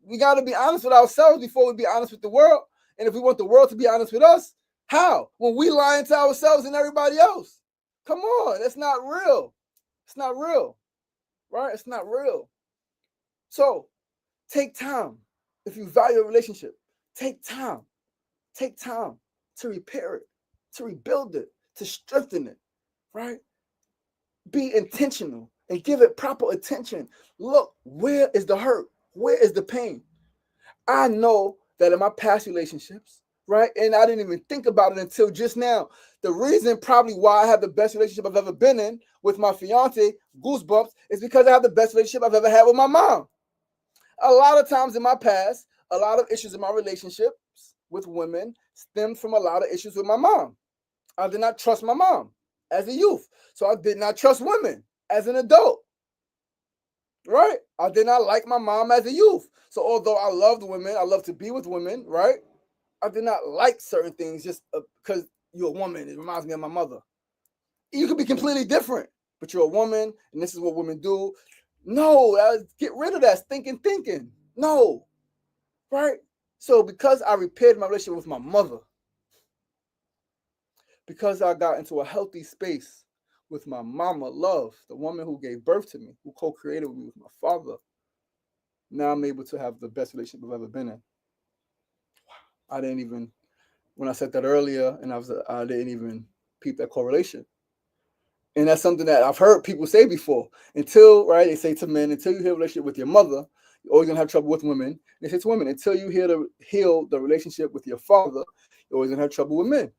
Speaker 1: We got to be honest with ourselves before we be honest with the world. And if we want the world to be honest with us, how? When we lying to ourselves and everybody else. Come on, that's not real. It's not real, right? It's not real. So take time. If you value a relationship, take time. Take time to repair it, to rebuild it, to strengthen it, right? Be intentional and give it proper attention. Look, where is the hurt? Where is the pain? I know that in my past relationships, right? And I didn't even think about it until just now. The reason probably why I have the best relationship I've ever been in with my fiance, Goosebumps, is because I have the best relationship I've ever had with my mom. A lot of times in my past, a lot of issues in my relationships with women stemmed from a lot of issues with my mom. I did not trust my mom as a youth. So I did not trust women as an adult. Right? I did not like my mom as a youth. So although I loved women, I love to be with women, right? I did not like certain things just because you're a woman. It reminds me of my mother. You could be completely different, but you're a woman, and this is what women do. No, get rid of that thinking. No, right? So because I repaired my relationship with my mother, because I got into a healthy space with my mama, love, the woman who gave birth to me, who co-created with me with my father, now I'm able to have the best relationship I've ever been in. I didn't even, when I said that earlier, and I didn't even peep that correlation. And that's something that I've heard people say before. Until, right, they say to men, until you heal a relationship with your mother, you're always gonna have trouble with women. They say to women, until you heal the relationship with your father, you're always gonna have trouble with men.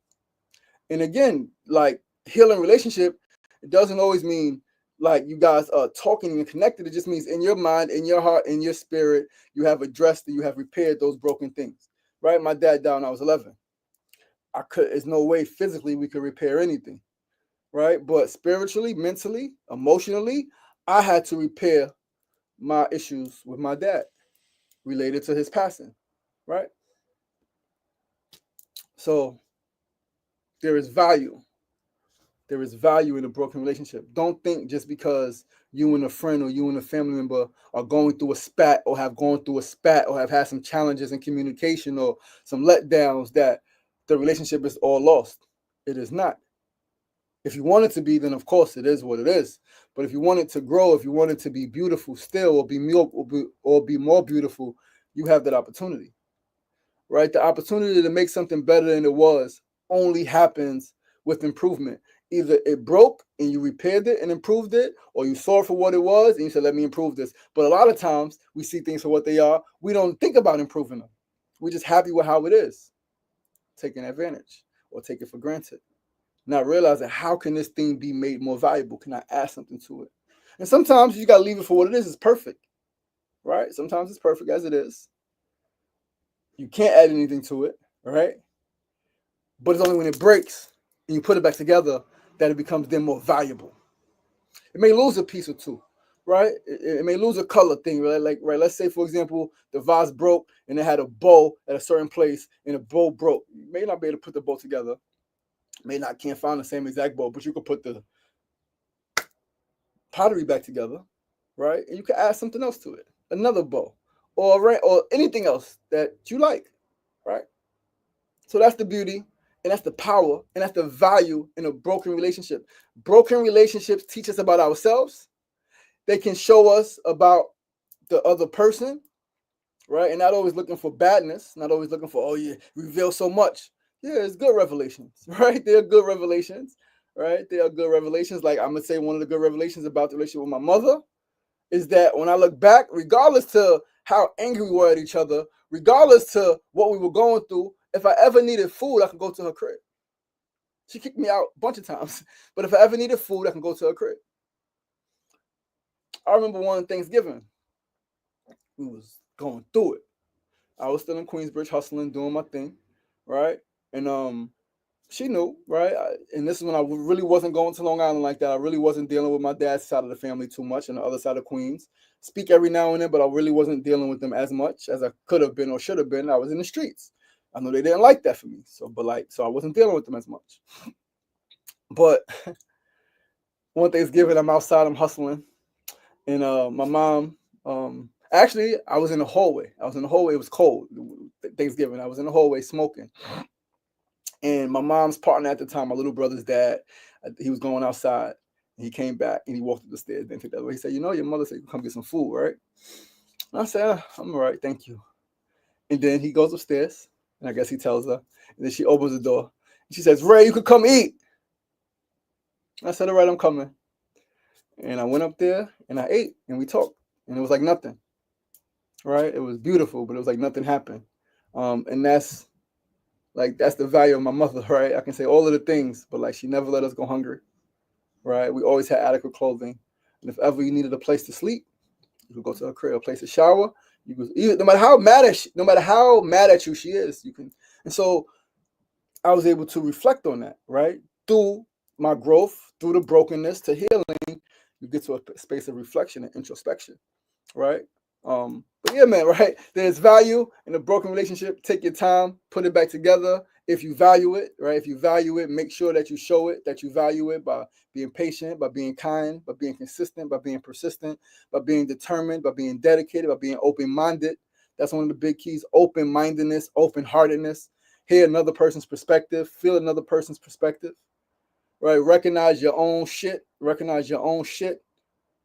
Speaker 1: And again, like healing relationship It doesn't always mean like you guys are talking and connected. It just means in your mind, in your heart, in your spirit, you have addressed and you have repaired those broken things. Right? My dad died when I was 11. There's no way physically we could repair anything. Right? But spiritually, mentally, emotionally, I had to repair my issues with my dad related to his passing. Right? So there is value. There is value in a broken relationship. Don't think just because you and a friend or you and a family member are going through a spat or have gone through a spat or have had some challenges in communication or some letdowns that the relationship is all lost. It is not. If you want it to be, then of course it is what it is. But if you want it to grow, if you want it to be beautiful still or be more beautiful, you have that opportunity. Right? The opportunity to make something better than it was only happens with improvement. Either it broke and you repaired it and improved it, or you saw it for what it was and you said, let me improve this. But a lot of times we see things for what they are. We don't think about improving them. We're just happy with how it is, taking advantage or take it for granted. Not realizing how can this thing be made more valuable? Can I add something to it? And sometimes you got to leave it for what it is. It's perfect, right? Sometimes it's perfect as it is. You can't add anything to it, right? But it's only when it breaks and you put it back together that it becomes then more valuable. It may lose a piece or two, right? It may lose a color thing, right? Like, right, let's say, for example, the vase broke and it had a bow at a certain place and the bow broke. You may not be able to put the bow together. Can't find the same exact bow, but you could put the pottery back together, right? And you could add something else to it, another bow, or anything else that you like, right? So that's the beauty, and that's the power, and that's the value in a broken relationship. Broken relationships teach us about ourselves. They can show us about the other person, right? And not always looking for badness, not always looking for, oh, yeah, reveal so much. Yeah, it's good revelations, right? They're good revelations, right? They are good revelations. Like I'm going to say one of the good revelations about the relationship with my mother is that when I look back, regardless to how angry we were at each other, regardless to what we were going through, if I ever needed food, I could go to her crib. She kicked me out a bunch of times, but if I ever needed food, I can go to her crib. I remember one Thanksgiving, we was going through it. I was still in Queensbridge hustling, doing my thing, right? And she knew, right? And this is when I really wasn't going to Long Island like that. I really wasn't dealing with my dad's side of the family too much and the other side of Queens. Speak every now and then, but I really wasn't dealing with them as much as I could have been or should have been. I was in the streets. I know they didn't like that for me. So I wasn't dealing with them as much. But one Thanksgiving, I'm outside, I'm hustling. And my mom, actually, I was in the hallway. It was cold. Thanksgiving, I was in the hallway smoking. And my mom's partner at the time, my little brother's dad, he was going outside. And he came back and he walked up the stairs. Then took that way. He said, your mother said you come get some food, right? And I said, I'm all right, thank you. And then he goes upstairs, and I guess he tells her. And then she opens the door. And she says, Ray, you could come eat. I said, all right, I'm coming. And I went up there and I ate and we talked. And it was like nothing, right? It was beautiful, but it was like nothing happened. And that's the value of my mother, right? I can say all of the things, but like she never let us go hungry, right? We always had adequate clothing. And if ever you needed a place to sleep, you could go to her crib, a place to shower. You could, no matter how mad at you she is, you can. And so I was able to reflect on that, right? Through my growth, through the brokenness to healing, you get to a space of reflection and introspection, right? But yeah, man, right? There's value in a broken relationship. Take your time, put it back together. If you value it, right? If you value it, make sure that you show it, that you value it by being patient, by being kind, by being consistent, by being persistent, by being determined, by being dedicated, by being open-minded. That's one of the big keys: open-mindedness, open-heartedness. Hear another person's perspective, feel another person's perspective, right? Recognize your own shit.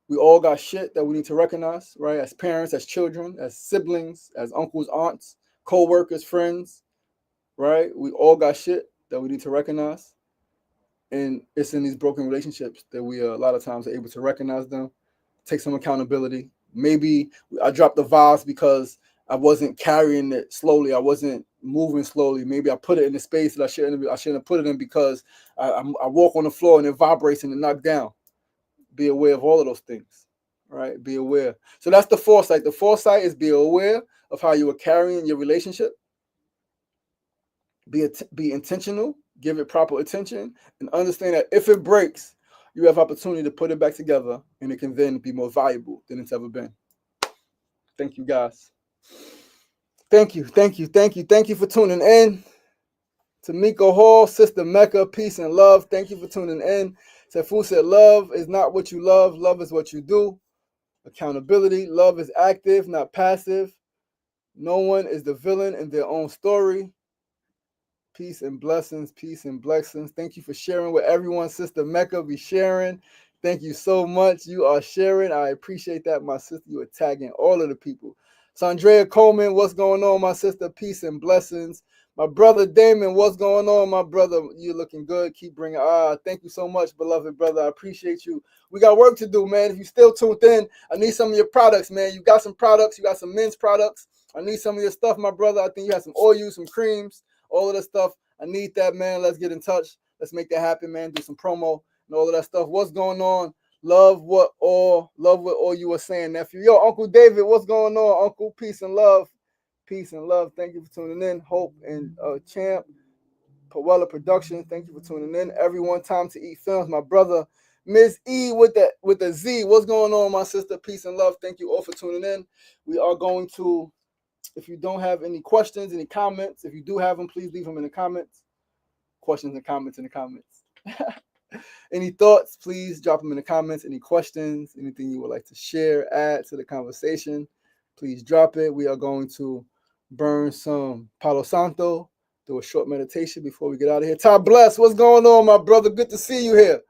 Speaker 1: We all got shit that we need to recognize, right? As parents, as children, as siblings, as uncles, aunts, co-workers, friends, right? We all got shit that we need to recognize. And it's in these broken relationships that we a lot of times are able to recognize them, take some accountability. Maybe I dropped the vase because I wasn't carrying it slowly. I wasn't moving slowly. Maybe I put it in a space that I shouldn't have put it in because I walk on the floor and it vibrates and it knocks down. Be aware of all of those things, right? Be aware. So that's the foresight. The foresight is be aware of how you are carrying your relationship. Be intentional. Give it proper attention and understand that if it breaks, you have opportunity to put it back together and it can then be more valuable than it's ever been. Thank you, guys. Thank you for tuning in. Tamika Hall, Sister Mecca, peace and love. Thank you for tuning in. Sefu said, love is not what you love is what you do. Accountability, love is active, not passive. No one is the villain in their own story. Peace and blessings, peace and blessings. Thank you for sharing with everyone. Sister Mecca be sharing. Thank you so much. You are sharing. I appreciate that, my sister. You are tagging all of the people. Sandrea Coleman, what's going on, my sister? Peace and blessings. My brother Damon, what's going on, my brother? You looking good. Keep bringing. Thank you so much, beloved brother. I appreciate you. We got work to do, man. If you still tuned in, I need some of your products, man. You got some products. You got some men's products. I need some of your stuff, my brother. I think you have some oils, some creams, all of that stuff. I need that, man. Let's get in touch. Let's make that happen, man. Do some promo and all of that stuff. What's going on? Love what all you were saying, nephew. Yo, Uncle David, what's going on, Uncle? Peace and love. Peace and love. Thank you for tuning in. Hope and Champ, Pawella Production. Thank you for tuning in. Everyone, Time to Eat Films. My brother, Ms. E with the Z. What's going on, my sister? Peace and love. Thank you all for tuning in. We are going to, if you don't have any questions, any comments, if you do have them, please leave them in the comments. Questions and comments in the comments. Any thoughts, please drop them in the comments. Any questions, anything you would like to share, add to the conversation, please drop it. We are going to burn some Palo Santo, do a short meditation before we get out of here. Todd Bless, what's going on, my brother? Good to see you here.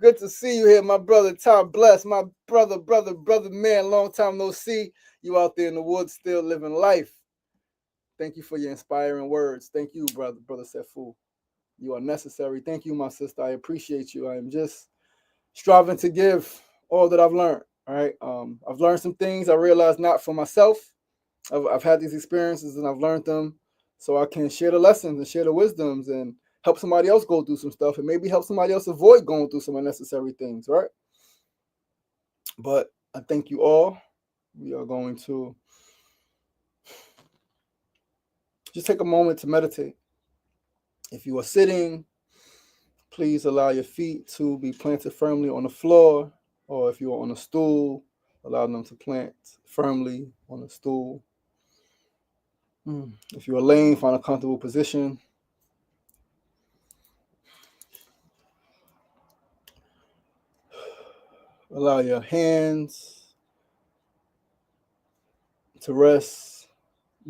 Speaker 1: Good to see you here, my brother. Todd Bless, my brother, man. Long time no see. You out there in the woods still living life. Thank you for your inspiring words. Thank you, brother Sefu. You are necessary. Thank you, my sister. I appreciate you. I am just striving to give all that I've learned. All right. I've learned some things I realized not for myself. I've had these experiences and I've learned them so I can share the lessons and share the wisdoms and help somebody else go through some stuff and maybe help somebody else avoid going through some unnecessary things. Right. But I thank you all. We are going to just take a moment to meditate. If you are sitting, please allow your feet to be planted firmly on the floor, or if you are on a stool, allow them to plant firmly on the stool. If you are laying, find a comfortable position. Allow your hands to rest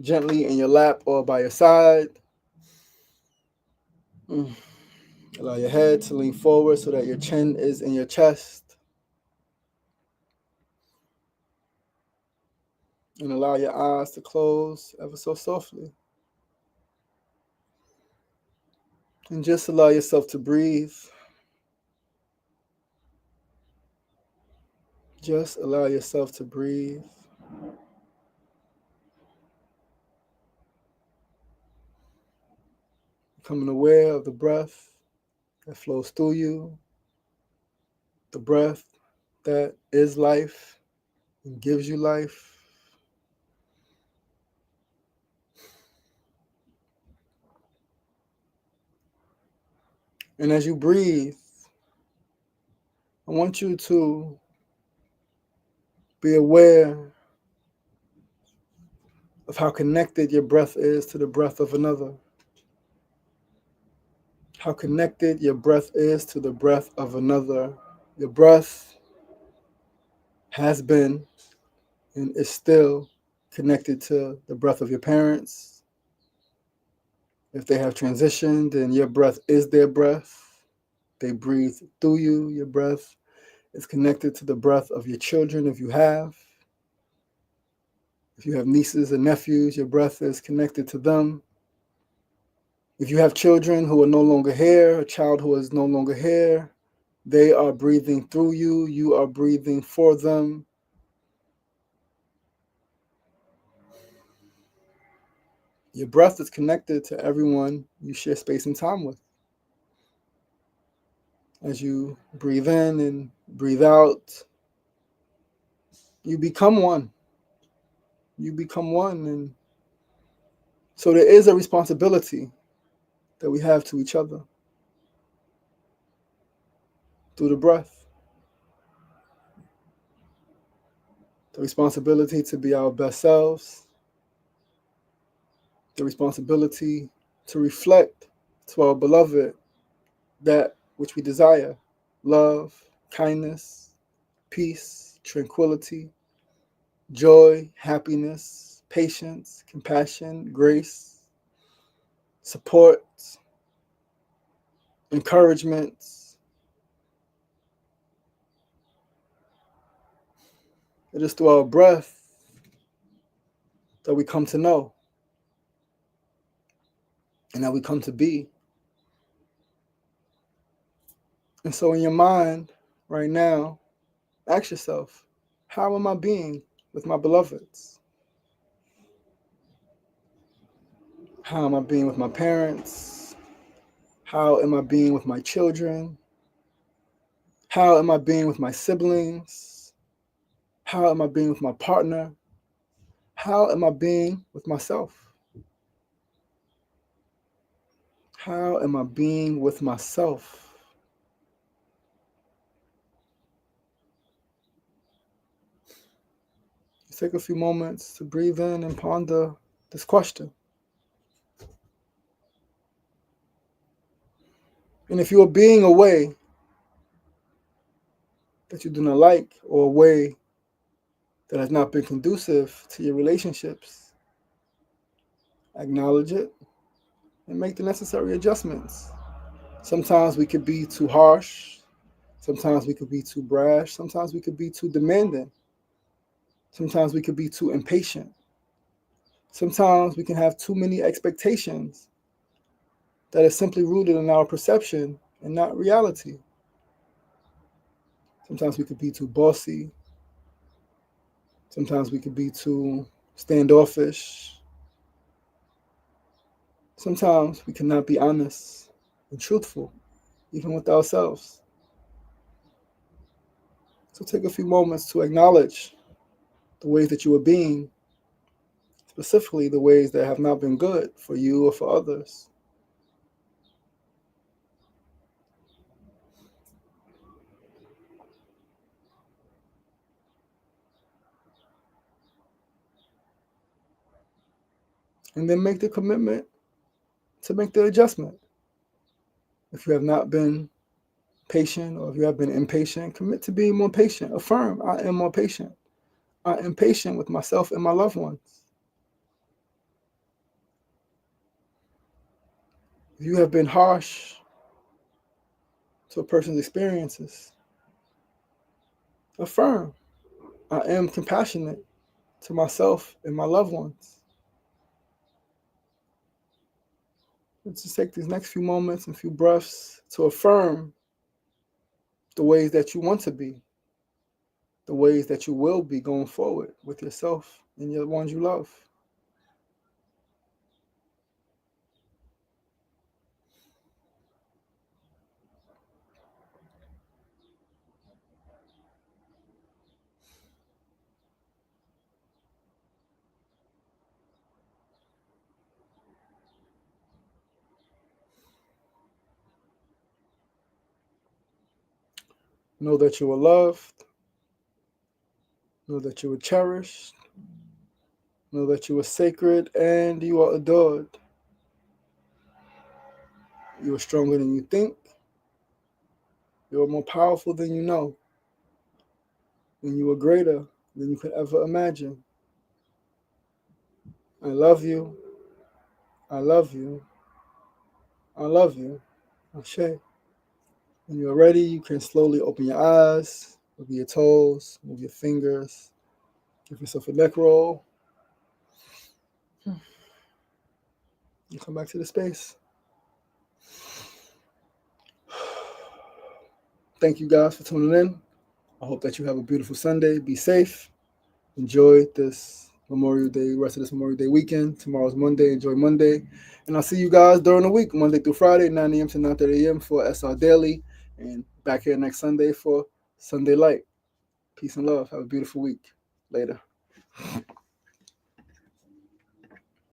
Speaker 1: gently in your lap or by your side. Allow your head to lean forward so that your chin is in your chest. And allow your eyes to close ever so softly. And just allow yourself to breathe. Just allow yourself to breathe. Becoming aware of the breath that flows through you, the breath that is life and gives you life. And as you breathe, I want you to be aware of how connected your breath is to the breath of another. How connected your breath is to the breath of another. Your breath has been and is still connected to the breath of your parents. If they have transitioned, then your breath is their breath. They breathe through you. Your breath is connected to the breath of your children if you have. If you have nieces and nephews, your breath is connected to them. If you have children who are no longer here, a child who is no longer here, they are breathing through you. You are breathing for them. Your breath is connected to everyone you share space and time with. As you breathe in and breathe out, you become one. You become one. And so there is a responsibility that we have to each other through the breath. The responsibility to be our best selves. The responsibility to reflect to our beloved that which we desire: love, kindness, peace, tranquility, joy, happiness, patience, compassion, grace, support, encouragement. It is through our breath that we come to know and that we come to be. And so in your mind right now, ask yourself, how am I being with my beloveds? How am I being with my parents? How am I being with my children? How am I being with my siblings? How am I being with my partner? How am I being with myself? How am I being with myself? Take a few moments to breathe in and ponder this question. And if you are being a way that you do not like, or a way that has not been conducive to your relationships, acknowledge it and make the necessary adjustments. Sometimes we could be too harsh. Sometimes we could be too brash. Sometimes we could be too demanding. Sometimes we could be too impatient. Sometimes we can have too many expectations that is simply rooted in our perception and not reality. Sometimes we could be too bossy. Sometimes we could be too standoffish. Sometimes we cannot be honest and truthful, even with ourselves. So take a few moments to acknowledge the ways that you are being, specifically the ways that have not been good for you or for others. And then make the commitment to make the adjustment. If you have not been patient or if you have been impatient, commit to being more patient. Affirm, I am more patient. I am patient with myself and my loved ones. If you have been harsh to a person's experiences, affirm, I am compassionate to myself and my loved ones. Let's just take these next few moments and few breaths to affirm the ways that you want to be, the ways that you will be going forward with yourself and your ones you love. Know that you are loved. Know that you are cherished. Know that you are sacred and you are adored. You are stronger than you think. You are more powerful than you know. And you are greater than you could ever imagine. I love you. I love you. I love you. Ashe. When you're ready, you can slowly open your eyes, move your toes, move your fingers, give yourself a neck roll. You come back to the space. Thank you guys for tuning in. I hope that you have a beautiful Sunday. Be safe. Enjoy this Memorial Day, rest of this Memorial Day weekend. Tomorrow's Monday. Enjoy Monday. And I'll see you guys during the week, Monday through Friday, 9 a.m. to 9:30 a.m. for SR Daily. And back here next Sunday for Sunday Light. Peace and love. Have a beautiful week. Later.